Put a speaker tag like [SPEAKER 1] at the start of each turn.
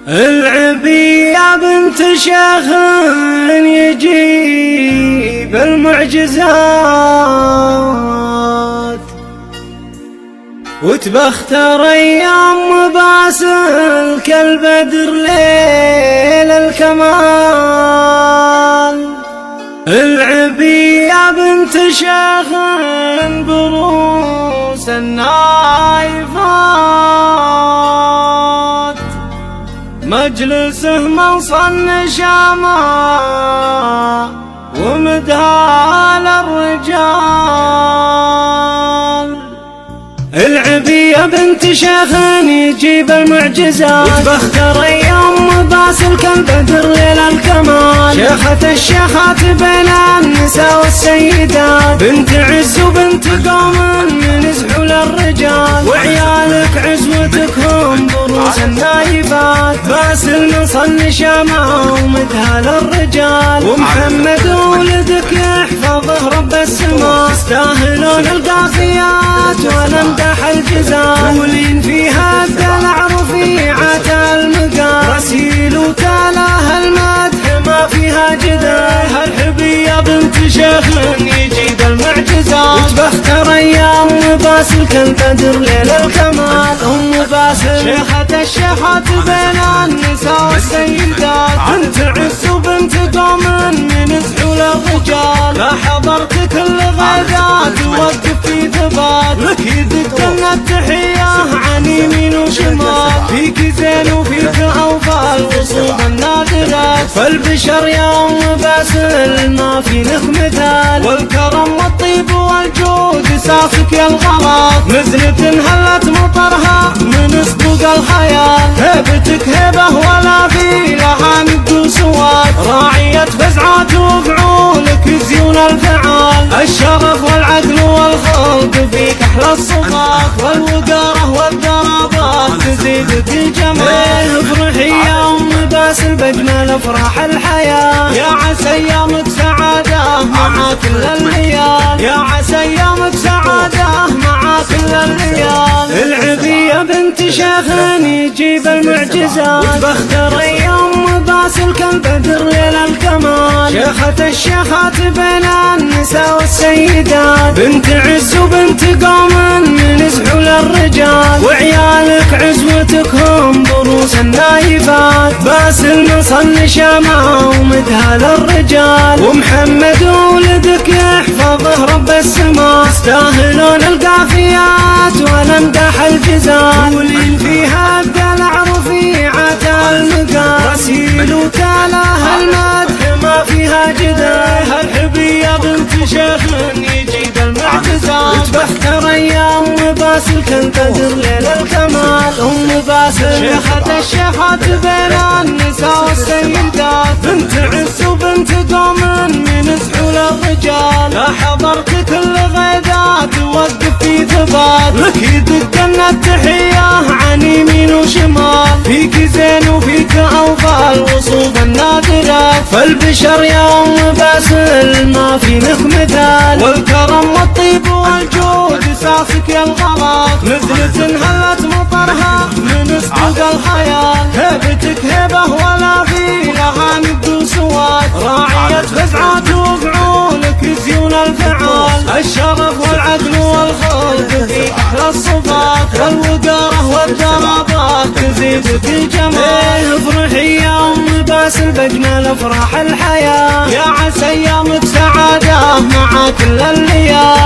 [SPEAKER 1] العبي يا بنت شيخ يجيب المعجزات، وتبختر ايام باسل كالبدر ليل الكمال. العبي يا بنت شيخ بروس النايفات، مجلسه منصن شامه ومدهال الرجال. العبي يا بنت شيخ يجيب المعجزات، وتبختر ايام باسل كالبدر ليل الكمال. شيخة الشيخات بين النساء والسيدات، بنت عز وبنت قوم من زحول الرجال. وعيالك عزوتك هم بروس النايفات، باسل من صن شامه ومدهال الرجال. ومحمد ولدك يحفظه رب السماء، يستاهلون القافيات والامدح الجزال. ولين فيها الدلع رفيعة المقام، رسيل وتالاه المدح ما فيها جدال. العبي يا بنت شيخ يجيب المعجزات، وتبختر ايام باسل كالبدر ليل الكمال. ام باسل شيخة الشيخات بين النساء والسيدات، بنت عز وبنت قوم من زحول الرجال. لا حضرت كل غدات ووقف في ثبات، لك يدقن التحية عن يمين وشمال. فيك زين وفيك اوفى الوصول النادرات، فالبشر يا ام باسل ما في لك مثال. والكرم والطيب والجود سافك يا الغراض، نزلة هلت مطرها من صدوق الخيال. هيبتك هيبة ولا في لها ند وسواد، راعية فزعات وفعولك زيون الفعال. الشرف والعدل والخلق فيك احلى الصفات، والوقاره والدرابات تزيدك الجمال. افرحي يا ام باسل باجمل افراح الحياه، يا عسى ايامك سعاده مع كل الليال. يا عسى ايامك سعاده مع كل الليال. العبي يا بنت شيخ يجيب المعجزات، وتبختر ايام باسل كالبدر ليل الكمال. شيخة الشيخات بين النساء والسيدات، بنت عز وبنت قوم من زحول الرجال. وعيالك عزوتك هم بروس النايفات، باسل من صن شامه ومدهال الرجال. ومحمد ولدك يحفظه رب السماء، يستاهلون القافيات والامدح الجزال. ولين فيها الدلع رفيعة المقام، رسيل وتالاه المدح ما فيها جدال. العبي يا بنت شيخ يجيب المعجزات، وتبختر ايام باسل كالبدر ليل الكمال. ام باسل شيخة الشيخات بين النساء والسيدات، بنت عز وبنت قوم من زحول الرجال. لا حضرت كل غيدات ووقف في ثبات، لك يدقن التحية عن يمين وشمال. فيك زين وفيك اوفى الوصوف النادرات، فالبشر يا ام باسل ما في لك مثال. والكرم والطيب والجود سافك يا الغراض، نزلة هلت مطرها من صدوق الخيال. هيبتك هيبة ولا في لها ند وسواد، راعية فزعات وفعولك زيون الفعال. الشرف والعدل والخلق فيك احلى الصفات، والوقاره والدرابات تزيدك الجمال. افرحي يا ام باسل باجمل افراح الحياه، يا عسى ايامك سعاده مع كل الليال.